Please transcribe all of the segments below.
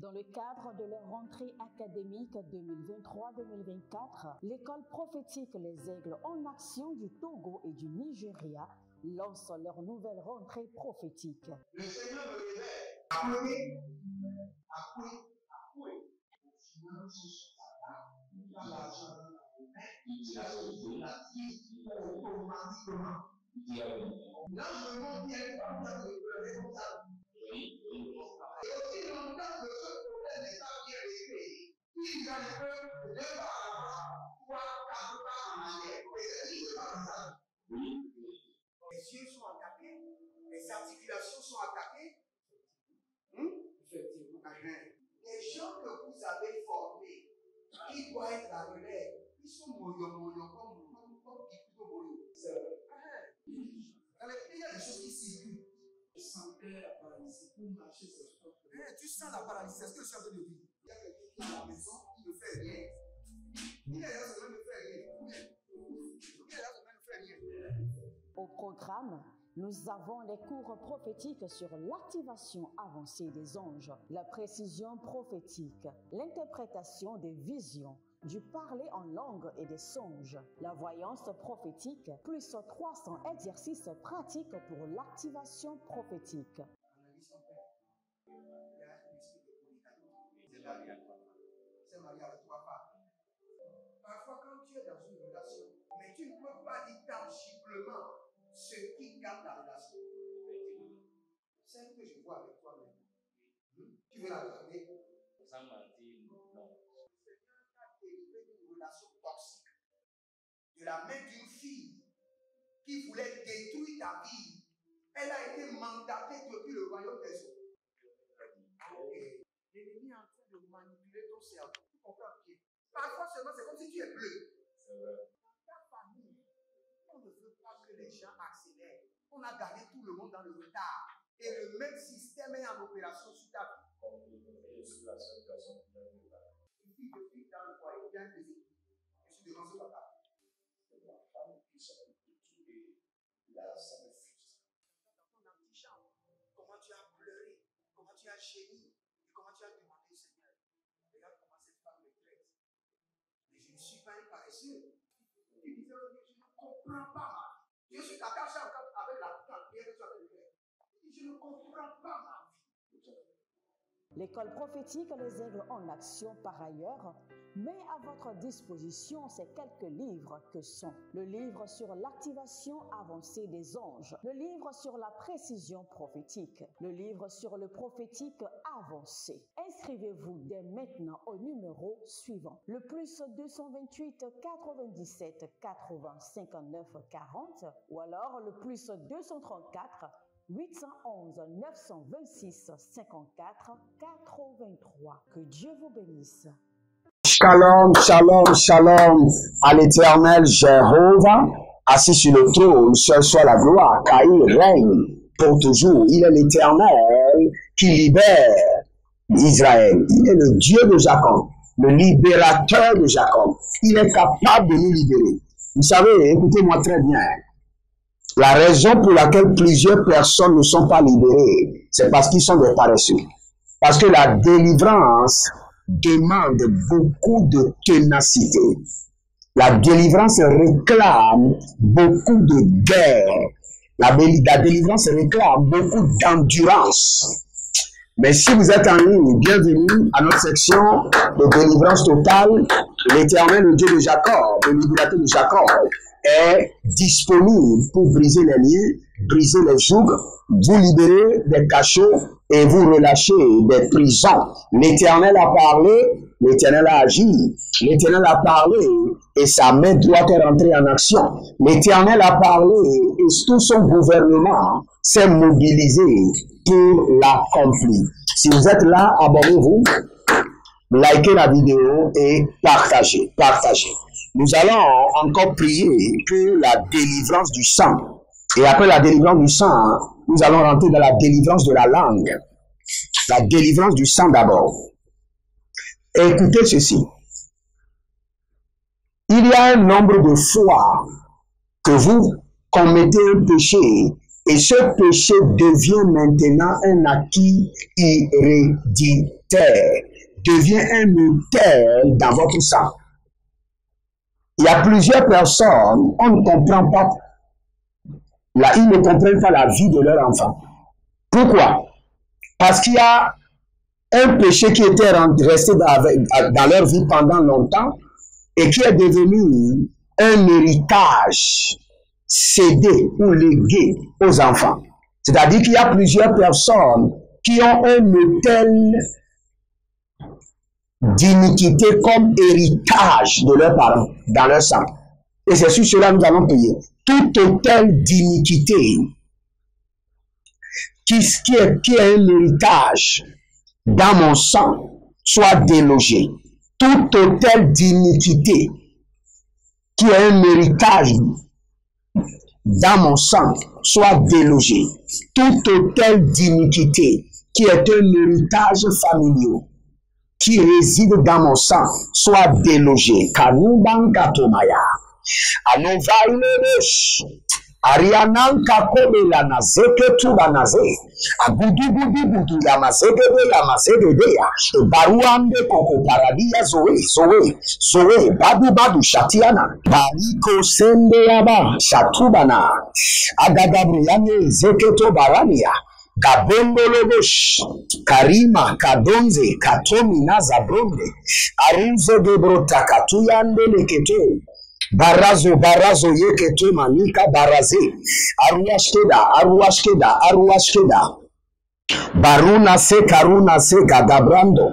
Dans le cadre de leur rentrée académique 2023-2024, l'école prophétique Les Aigles en Action du Togo et du Nigeria lance leur nouvelle rentrée prophétique. Le Seigneur me révèle. Appelez. Automatiquement. Là, je me montre bien comme ça. Et aussi longtemps que ce problème n'est pas bien réglé, il y a un peu de pas en avant, 3, 4 pas en arrière. Et c'est pas ça. Les yeux sont attaqués, les articulations sont attaquées. Effectivement. Les gens que vous avez formés, qui doivent être la relève, ils sont moyons comme plutôt moyons. C'est vrai. Dans les pays, il y a des choses qui circulent. Je sentais la paralysie pour marcher sur ce sport. Tu sens la paralysie, c'est ce que je suis en train de dire. Il y a quelqu'un qui est à la maison, qui ne fait rien. Il est là, ça ne fait rien. Il est là, ça ne fait rien. Au programme, nous avons les cours prophétiques sur l'activation avancée des anges, la précision prophétique, l'interprétation des visions, du parler en langue et des songes, la voyance prophétique, plus 300 exercices pratiques pour l'activation prophétique. C'est marié à 3 femmes. Parfois, quand tu es dans une relation, mais tu ne peux pas dire tangiblement ce qui garde la relation. Celle que je vois avec toi maintenant. Tu veux la regarder? Sans mentir, non. Le Seigneur t'a délivré d'une relation toxique. De la main d'une fille qui voulait détruire ta vie. Elle a été mandatée depuis le royaume des eaux. L'ennemi est en train de manipuler ton cerveau. Tu comprends bien? Parfois seulement, c'est comme si tu es bleu. C'est vrai. Dans ta famille, on ne veut pas que les gens accélèrent. On a gardé tout le monde dans le retard. Et le même système est en opération sur ta vie. Je suis la seule personne qui a fait ça. Une fille de fille dans le foyer, il y a une deuxième. Je suis devant ce papa. C'est ma femme qui s'en occupe et là, ça me frustre. Dans ton antichambre, comment tu as pleuré, comment tu as gémi, et comment tu as demandé au Seigneur. Regarde comment cette femme me traite. Mais je ne suis pas un paresseux. Tu disais, je ne comprends pas ma vie. Je suis attaché encore avec la prière que tu as fait. Je ne comprends pas ma vie. L'école prophétique Les Aigles en Action, par ailleurs, met à votre disposition ces quelques livres que sont le livre sur l'activation avancée des anges, le livre sur la précision prophétique, le livre sur le prophétique avancé. Inscrivez-vous dès maintenant au numéro suivant, le plus 228 97 80 59 40 ou alors le plus 234 811 926 54 83. Que Dieu vous bénisse. Shalom, shalom, shalom à l'Éternel Jéhovah, assis sur le trône, seul soit la gloire, car il règne pour toujours. Il est l'Éternel qui libère Israël. Il est le Dieu de Jacob, le libérateur de Jacob. Il est capable de nous libérer. Vous savez, écoutez-moi très bien. La raison pour laquelle plusieurs personnes ne sont pas libérées, c'est parce qu'ils sont des paresseux. Parce que la délivrance demande beaucoup de ténacité. La délivrance réclame beaucoup de guerre. La délivrance réclame beaucoup d'endurance. Mais si vous êtes en ligne, bienvenue à notre section de délivrance totale. L'Éternel, le Dieu de Jacob, le libérateur de Jacob, est disponible pour briser les liens, briser les jougs, vous libérer des cachots et vous relâcher des prisons. L'Éternel a parlé, l'Éternel a agi, l'Éternel a parlé et sa main droite est rentrée en action. L'Éternel a parlé et tout son gouvernement s'est mobilisé pour l'accomplir. Si vous êtes là, abonnez-vous, likez la vidéo et partagez. Nous allons encore prier que la délivrance du sang. Et après la délivrance du sang, nous allons rentrer dans la délivrance de la langue. La délivrance du sang d'abord. Écoutez ceci. Il y a un nombre de fois que vous commettez un péché et ce péché devient maintenant un acquis héréditaire. terre devient un autel dans votre sang. Il y a plusieurs personnes, on ne comprend pas, là, ils ne comprennent pas la vie de leur enfant. Pourquoi? Parce qu'il y a un péché qui était resté dans leur vie pendant longtemps et qui est devenu un héritage cédé ou légué aux enfants. C'est-à-dire qu'il y a plusieurs personnes qui ont un autel d'iniquité comme héritage de leurs parents dans leur sang. Et c'est sur cela que nous allons payer. Tout autel d'iniquité qui est un héritage dans mon sang soit délogé. Tout autel d'iniquité qui est un héritage dans mon sang soit délogé. Tout autel d'iniquité qui est un héritage familial qui réside dans mon sang soit délogé. Kanuban katomaya. Anovailesh. Arianan kakobela na zeke tu banaze. Agudu gudu gudu ya mazede ya. Baruande koko paradia zoe. Badu shatiana. Bariko sende yaba shatubana. Agadabriyane zeke to barania. Gabondolobosh, Karima, Kadonze, Katomi, Nazabronde, Aruze de Brota, Katuyande Lekete, Barazo, Yekete, Manika, Baraze, Aruashkeda, Baruna se, Gadabrando,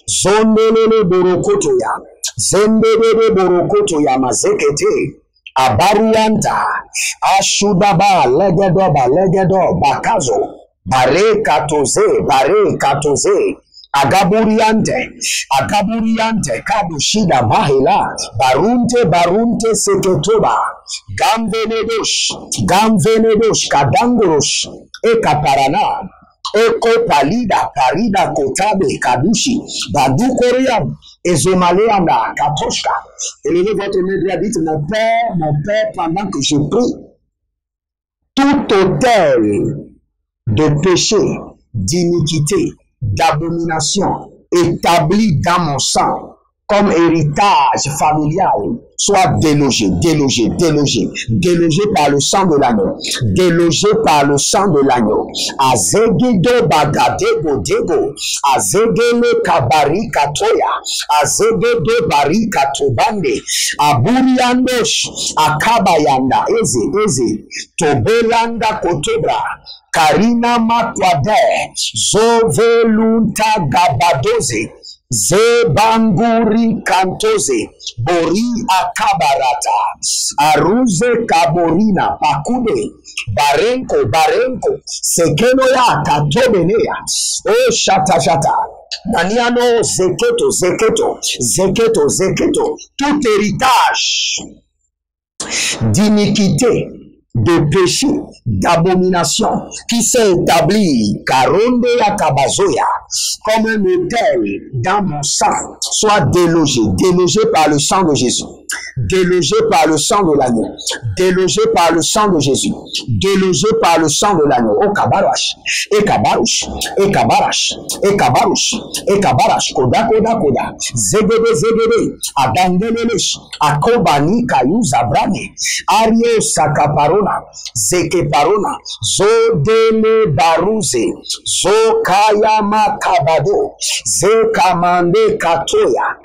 Zondele Borokotoya, Zendele Borokotoya, Mazekete, Abaruanta, Ashudaba, Legedo, Bakazo, Bare Katoze, Agaburiante, Kabushida Mahela, Barunte Seketoba, Gamvenedosh, Kadangoros, Ekaparana, Eko Parida Kotabe, Kadushi, Badu Koream, Ezomaleana, Katoshka. Élevez votre main et dites, mon Père, pendant que je prie, tout autel de péché, d'iniquité, d'abomination établi dans mon sang comme héritage familial soit délogé par le sang de l'agneau, Azegido bagadego dego, azegele kabari katoya, azegedo bari katobande, aburiandosh, akabayanda, eze, tobelanda kotobra, Karina matwade, zovelunta gabadoze, Zebanguri kantoze, bori akabarata, aruze kaborina, pakude, barenko, sekenoya katobenea, o shata, naniano zeketo, tout héritage d'iniquité, de péché, d'abomination, qui s'est établi, Karonde ya Kabazoya, comme un autel dans mon sang, soit délogé par le sang de Jésus, délogé par le sang de l'agneau, délogé par le sang de Jésus, délogé par le sang de l'agneau, O Kabarash, koda, zegede, adandelelesh, akobani kayu zabrane, ario sakaparona, zeke parona, zodele baruze, zokaya makabado, zekamande katoya,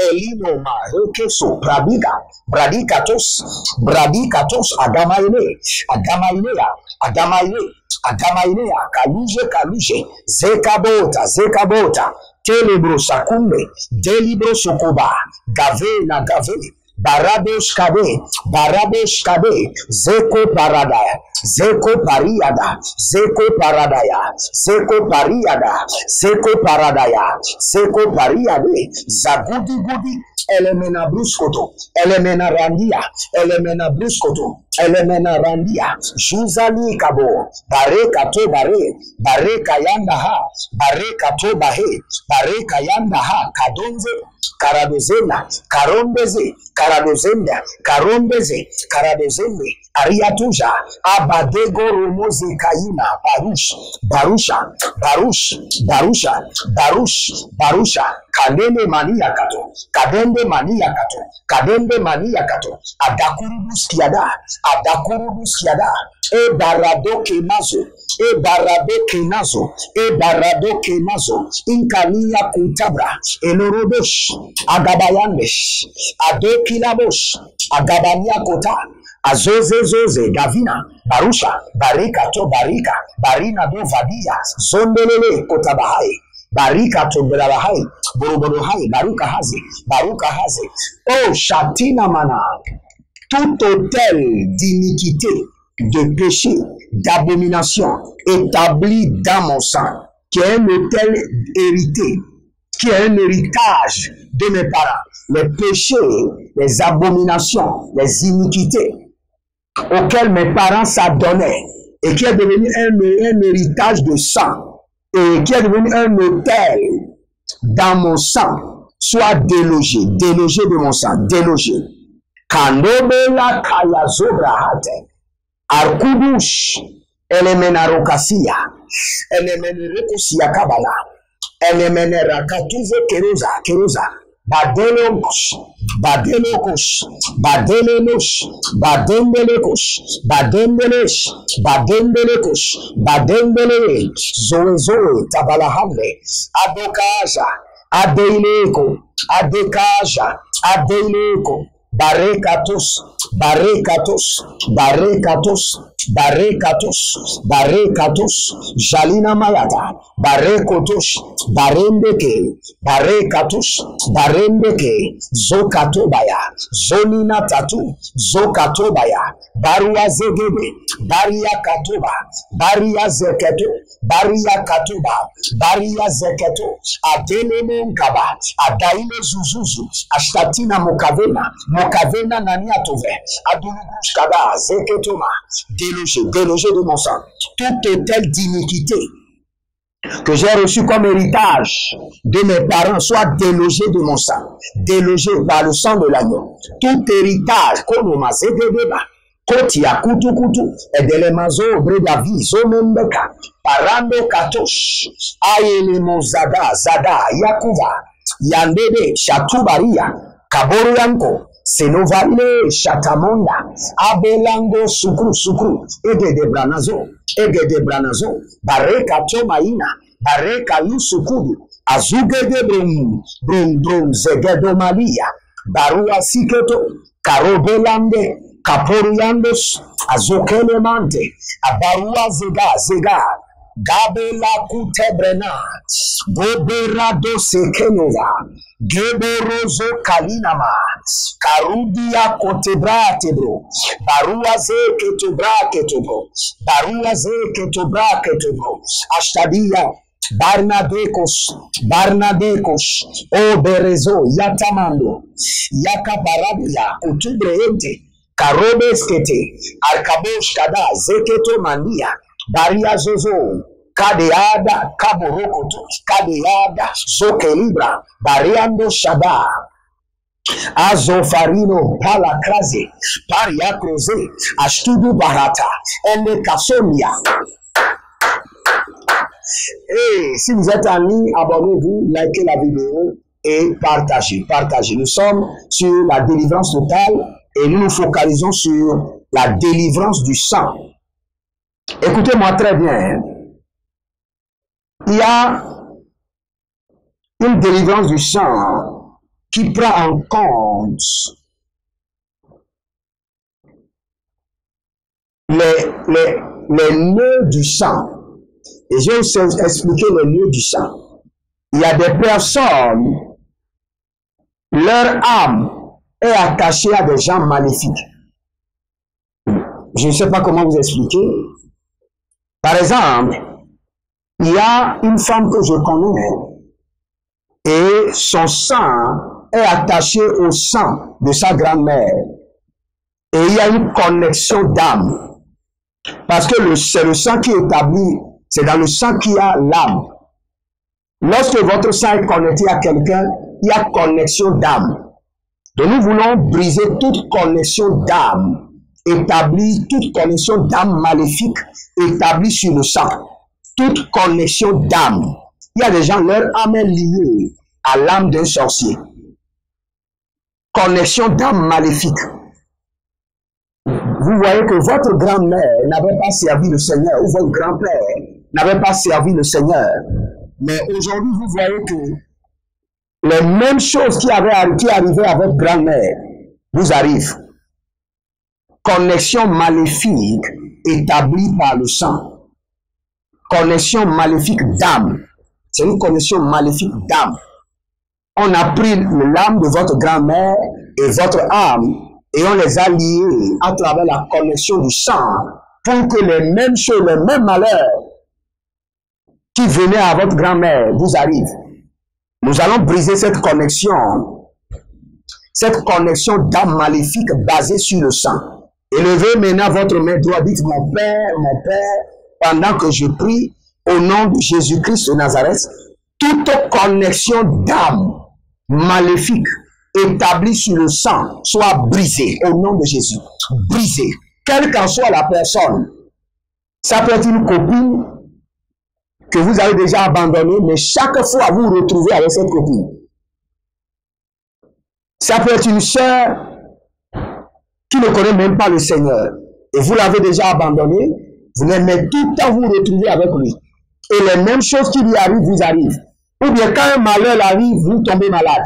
elino marekeso, bradikatos, agamailea, kaluje, zekabota, kelebro sakumbe, delibro sokoba, gave, Baradosh Kade, Zeko Pariade, Zagudi, Elemena randia, Juzali Kabo, Bare Kayanda Ha, Kadonze, karadozenda, karombeze, karadozenda, karombeze, karadozende, ariatuja, abadego romoze kaina, barush, barusha, barush, barusha, barush, barusha, kadende mania kato, kadende mania kato, kadende mania kato, adakurubus kiada, adakurubus kiada, e barado kemazo, e barado kenazo, e barado kenazo, inkania kuntabra, elorodosh, agabayandesh, adekilabosh, agabania kota, azoze gavina, barusha, barika to barika, barina do vadia, zondelele kotabahai, barika to belabahai, borobodohai, baruka hazi, oh shatina mana, tout hôtel d'iniquité, de péché, d'abomination établi dans mon sang, qui est un hôtel hérité, qui est un héritage de mes parents, les péchés, les abominations, les iniquités auxquels mes parents s'adonnaient et qui est devenu un héritage de sang et qui est devenu un hôtel dans mon sang, soit délogé de mon sang, délogé. Kandobela kayazobrahate, arkudush, elemenarokasia, elemenerokosia kabala, elemenerakatuze keroza, badelokos, badelokos, badelenosh, badendelekos, badendelesh, badendelekos, badendele, zoe, tabalahande, adokaja, adeileko, adekaja, adeileko, barekatos, jalina mayata, barekotos, barendeke, zokatobaya, zonina tatu, zokatobaya, baria zegebe, baria katoba, baria zeketo, baria katoba, baria zeketo, adelemengaba, adaile zuzuzu, ashtatina mokavena naniatove, adulugush kada, zeketoma, délogé de mon sang, toute telle d'iniquité que j'ai reçu comme héritage de mes parents soit délogé de mon sang, délogé par le sang de l'agneau. Tout héritage, kotia kutu, edelemazo bredavi, zomembeka, parando katosh, aelemo zada, yakuva, yandede, chatubaria, kaboru yanko, Senovale Shatamonda, Abelango Sukru, Ege de Branazo, Bareka Tomaina, Bareka Yusukudu, Azuge de Brum, Zegedo Malia, Barua Siketo, Karobelande, Caporiandos, Azokelemante, Abarua Zega, Gabela Kutebrena, Boberado Sekenova, Geborozo Kalinama, Karudia Kotebra Tebro, Baruaze Ketobro, Ashtadia, Barnadekos, O Berezo, Yatamando, Yakaparadia, Utubreente, Karobeskete, Arkabosh Kada, Zeketo Mandia, Baria Zozo, Kadeada, Kaborokoto, Kadeada, Zokelibra, Bariando Shaba, Azofarino, Palacraze, Pariacroze, Ashtudu Barata, Ende Kasomia. Et si vous êtes en ligne, abonnez-vous, likez la vidéo et partagez. Nous sommes sur la délivrance totale et nous nous focalisons sur la délivrance du sang. Écoutez-moi très bien. Il y a une délivrance du sang qui prend en compte les nœuds du sang. Et je vais vous expliquer les nœuds du sang. Il y a des personnes, leur âme est attachée à des gens maléfiques. Je ne sais pas comment vous expliquer. Par exemple, il y a une femme que je connais et son sang est attaché au sang de sa grand-mère. Et il y a une connexion d'âme. Parce que c'est le sang qui est établi, c'est dans le sang qu'il y a l'âme. Lorsque votre sang est connecté à quelqu'un, il y a connexion d'âme. Donc nous voulons briser toute connexion d'âme, établir toute connexion d'âme maléfique établie sur le sang. Toute connexion d'âme. Il y a des gens, leur âme est liée à l'âme d'un sorcier. Connexion d'âme maléfique. Vous voyez que votre grand-mère n'avait pas servi le Seigneur, ou votre grand-père n'avait pas servi le Seigneur. Mais aujourd'hui, vous voyez que les mêmes choses qui arrivaient à votre grand-mère vous arrivent. Connexion maléfique établie par le sang. Connexion maléfique d'âme. C'est une connexion maléfique d'âme. On a pris l'âme de votre grand-mère et votre âme et on les a liés à travers la connexion du sang pour que les mêmes choses, les mêmes malheurs qui venaient à votre grand-mère vous arrivent. Nous allons briser cette connexion d'âme maléfique basée sur le sang. Élevez maintenant votre main droite, dites mon Père, pendant que je prie au nom de Jésus-Christ de Nazareth, toute connexion d'âme maléfique établie sur le sang soit brisée au nom de Jésus. Brisée, quelle qu'en soit la personne. Ça peut être une copine que vous avez déjà abandonnée, mais chaque fois vous vous retrouvez avec cette copine. Ça peut être une sœur qui ne connaît même pas le Seigneur et vous l'avez déjà abandonnée, vous l'aimez tout le temps, vous vous retrouvez avec lui. Et les mêmes choses qui lui arrivent, vous arrivent. Ou bien quand un malheur arrive, vous tombez malade.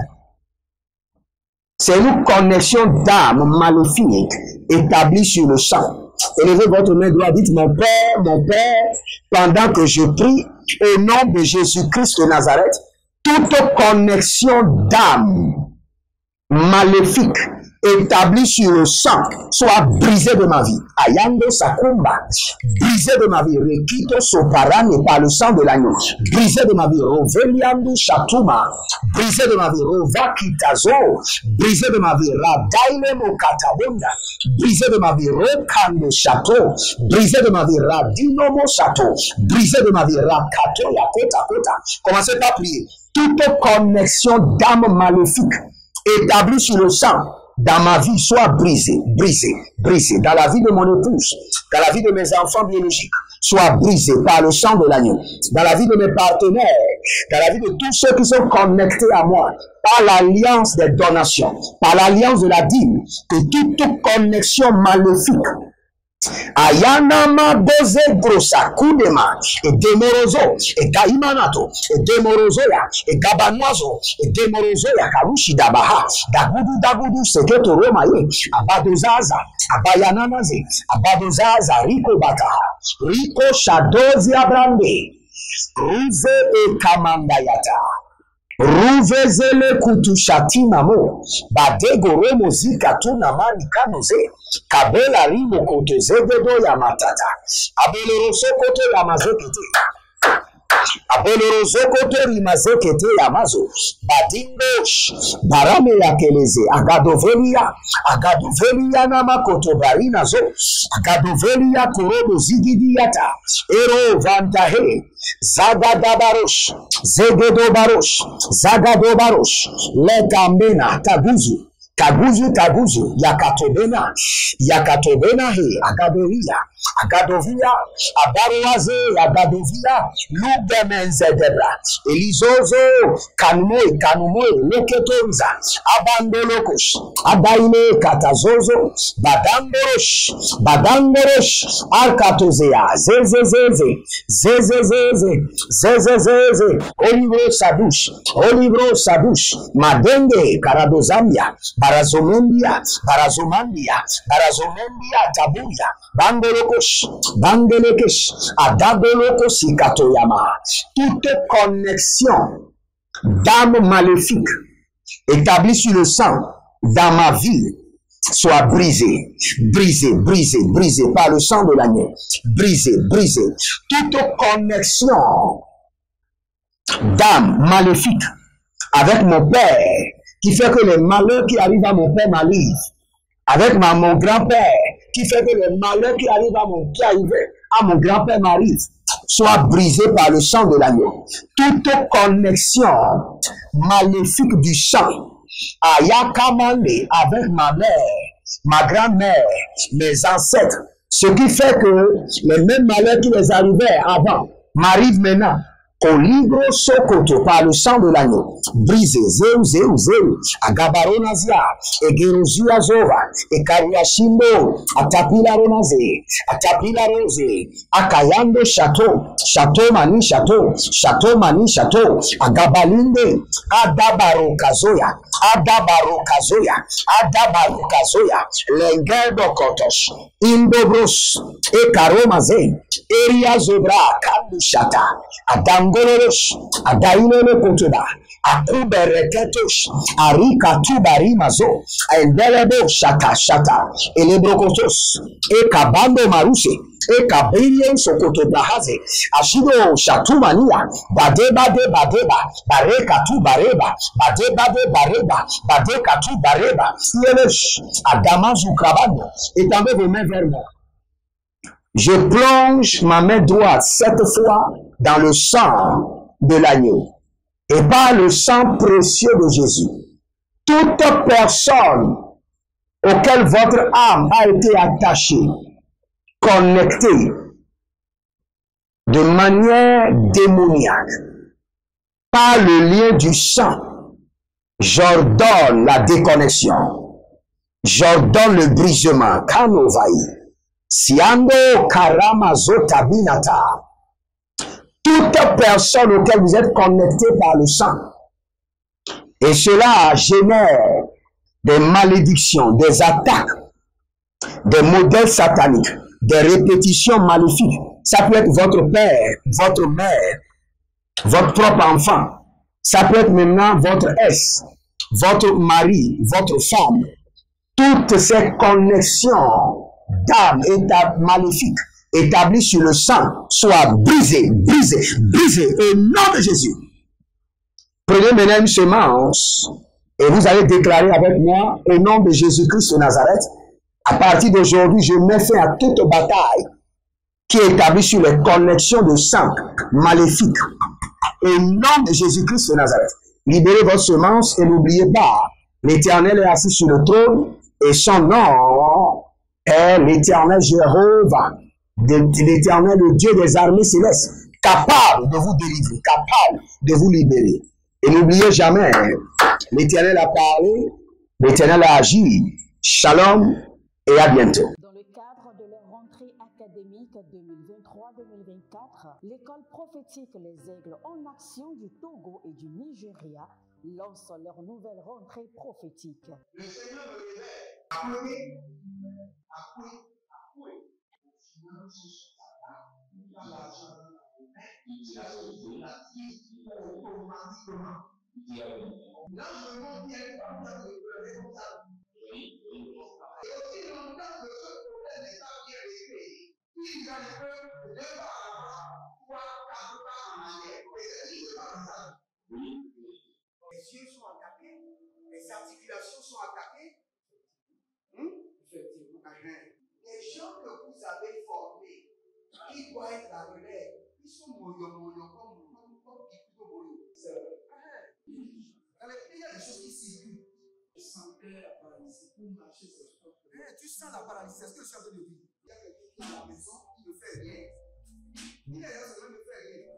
C'est une connexion d'âme maléfique établie sur le sang. Élevez votre main droite, dites mon Père, pendant que je prie au nom de Jésus-Christ de Nazareth, toute connexion d'âme maléfique établie sur le sang soit brisée de ma vie. Ayando Sakumba, brisée de ma vie. Rekito Soparane par le sang de l'agneau. Brisée de ma vie. Roveliando Chatuma, brisée de ma vie. Rovakitazo, brisée de ma vie. Radaile Mokatabunda, brisée de ma vie. Rokando Chateau, brisée de ma vie. Radinomo Chateau, brisée de ma vie. Rakato Yakota Kota. Commencez par prier. Toute connexion d'âme maléfique établie sur le sang dans ma vie soit brisée, dans la vie de mon épouse, dans la vie de mes enfants biologiques, soit brisée par le sang de l'agneau, dans la vie de mes partenaires, dans la vie de tous ceux qui sont connectés à moi, par l'alliance des donations, par l'alliance de la dîme, que toute connexion maléfique, Ayanama doze grossa kudema et demorozo et kaimanato et demorozoya et gabanozo et demorozoya karushi dabaha dagudu seketo romaye abadozaza abayananaze abadozaza riko bataha riko shadozi abrande ruve e kamandayata Ruvezele kutushatima mo badego romo zika tuna mani kanoze kabela rimo kote zegedo ya matata abelero sokoto ya mazekete abelero sokoto rimazekete ya mazo badingosh barame ya keleze agadovelia na makoto barina zo agadovelia korodo zigidiyata ero vantahe Zagadabarosh, Zegedobarosh, Zagadobarosh, Lekambena, Kaguzu, Yakatobena, Agadovia, Agadovia, Lugemenzedebra, Elizozo, Kanumoy, Leketonza, Abandolokosh, Adaile, Katazozo, Badangorosh, Arkatozea, Zeze, Olivro Sadush, Madenge, Karadozambia, Barazomandia, Tabuya, Bangelekesh, Adagolokos, Katoyama. Toute connexion d'âme maléfique établie sur le sang dans ma vie soit brisée par le sang de l'agneau. Brisée. Toute connexion d'âme maléfique avec mon père qui fait que les malheurs qui arrivent à mon père m'arrivent. Avec mon grand-père qui fait que les malheurs qui arrivent à mon grand-père m'arrivent. soit brisée par le sang de l'agneau. Toute connexion maléfique du sang, Ayakamane, avec ma mère, ma grand-mère, mes ancêtres, ce qui fait que les mêmes malheurs qui les arrivaient avant m'arrivent maintenant. Colibro Sokoto par le sang de l'agneau, brisé, zeu, Agabaronazia, Egerozia Zova, Ekariashimbo, Atapila Ronaze, Atapila Rose, Akayando Château, Château Mani Château, Château Mani Château, Agabalinde, Adabaro Kazoya, Lengerdo Kotosh, Indobros, Ekaromaze, Eria Zobra, Kandushata, Adangolosh, Adainele Kotoba, Akubereketosh, Arika Tubari Mazo, Endelebo Shata, Elebrokotos, Ekabando Maruse, Ekabirien Sokoto Brahaze, Ashido Shatumania, Badeba, Barekatu Bareba, Badekatu Bareba, Yelesh, Adamazu Krabano, étendez vos mains vers moi. Je plonge ma main droite cette fois dans le sang de l'agneau et par le sang précieux de Jésus. Toute personne auquel votre âme a été attachée, connectée de manière démoniaque par le lien du sang, j'ordonne la déconnexion, j'ordonne le brisement, Kanovaï. Siando Karamazota Binata. Toute personne auquel vous êtes connecté par le sang. Et cela génère des malédictions, des attaques, des modèles sataniques, des répétitions maléfiques. Ça peut être votre père, votre mère, votre propre enfant. Ça peut être maintenant votre ex, votre mari, votre femme. Toutes ces connexions d'âme maléfique établie sur le sang soit brisée au nom de Jésus. Prenez maintenant une semence et vous allez déclarer avec moi au nom de Jésus-Christ de Nazareth. À partir d'aujourd'hui, je mets fin à toute bataille qui est établie sur les connexions de sang maléfique. Au nom de Jésus-Christ de Nazareth, libérez votre semence et n'oubliez pas, l'Éternel est assis sur le trône et son nom est l'Éternel Jéhovah, l'Éternel, le Dieu des armées célestes, capable de vous délivrer, capable de vous libérer. Et n'oubliez jamais, l'Éternel a parlé, l'Éternel a agi. Shalom et à bientôt. Dans le cadre de leur rentrée académique 2023-2024, l'école prophétique Les Aigles en Action du Togo et du Nigeria lance leur nouvelle rentrée prophétique. Le Seigneur me révèle. Appelez. Finances, l'argent, automatiquement. L'enseignement vient comme ça de responsable. Et aussi longtemps que ce problème n'est pas bien réglé, il y a un peu de par trois, quatre pas en arrière. Et c'est qui se passe ça? Les yeux sont attaqués, les articulations sont attaquées. Effectivement. Les gens que vous avez formés, qui doivent être la relève, ils sont moyo comme Kipito Boyo. C'est vrai. Dans les pays, il y a des choses qui circulent. Je sentais la paralysie pour marcher sur ce sport. Tu sens la paralysie, c'est ce que je suis en train de dire. Il y a quelqu'un qui est à la maison qui ne fait rien. Il y a des gens qui ne fait rien.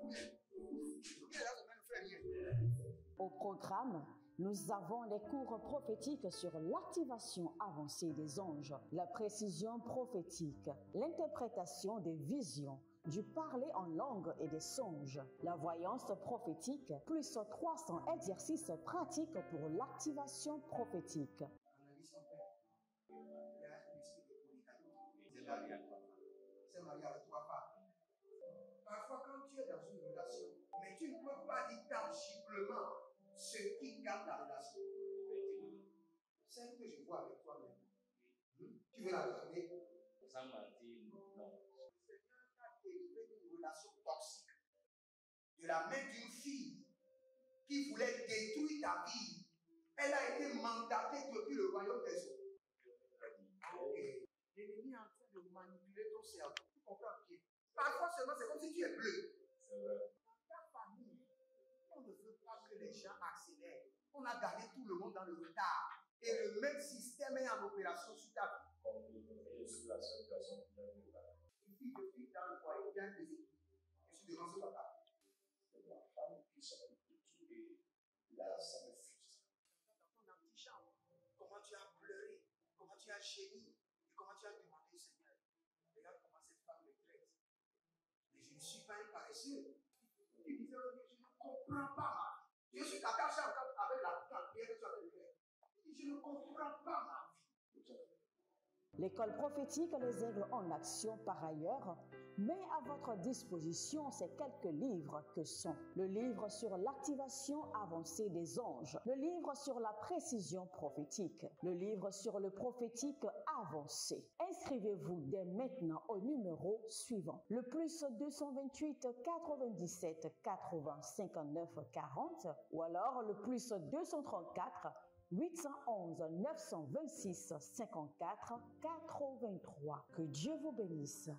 Au programme, nous avons les cours prophétiques sur l'activation avancée des anges, la précision prophétique, l'interprétation des visions, du parler en langue et des songes, la voyance prophétique, plus 300 exercices pratiques pour l'activation prophétique. C'est marié avec trois femmes. Parfois, quand tu es dans une relation, mais tu ne peux pas dire tangiblement ce qui garde la relation. Celle que je vois avec toi maintenant. Tu veux la regarder? Sans mentir, non. Le Seigneur t'a délivré d'une relation toxique. De la main d'une fille qui voulait détruire ta vie. Elle a été mandatée depuis le royaume des eaux. Ok. L'ennemi est en train de manipuler ton cerveau. Tu comprends bien? Parfois seulement, c'est comme si tu es bleu. C'est vrai. Dans ta famille, on ne veut pas que les gens accélèrent. On a gardé tout le monde dans le retard. Et le même système est en opération sur ta vie. Et je suis la seule personne qui a vu ça. Il suffit de vivre dans le foyer, bien que je suis devant ce papa. C'est ma femme qui s'occupe de tout et là, ça me frustre. Dans ton antichambre, comment tu as pleuré, comment tu as gémi, et comment tu as demandé, Seigneur, regarde comment cette femme me traite. Mais je ne suis pas un paresseux. Tu disais, oh Dieu, je ne comprends pas ma vie. Je suis attaché encore avec la prière que tu as fait de faire. Je ne comprends pas ma vie. L'école prophétique Les Aigles en Action, par ailleurs, met à votre disposition ces quelques livres que sont le livre sur l'activation avancée des anges, le livre sur la précision prophétique, le livre sur le prophétique avancé. Inscrivez-vous dès maintenant au numéro suivant, le plus 228 97 80 59 40 ou alors le plus 234 811 926 54 83. Que Dieu vous bénisse.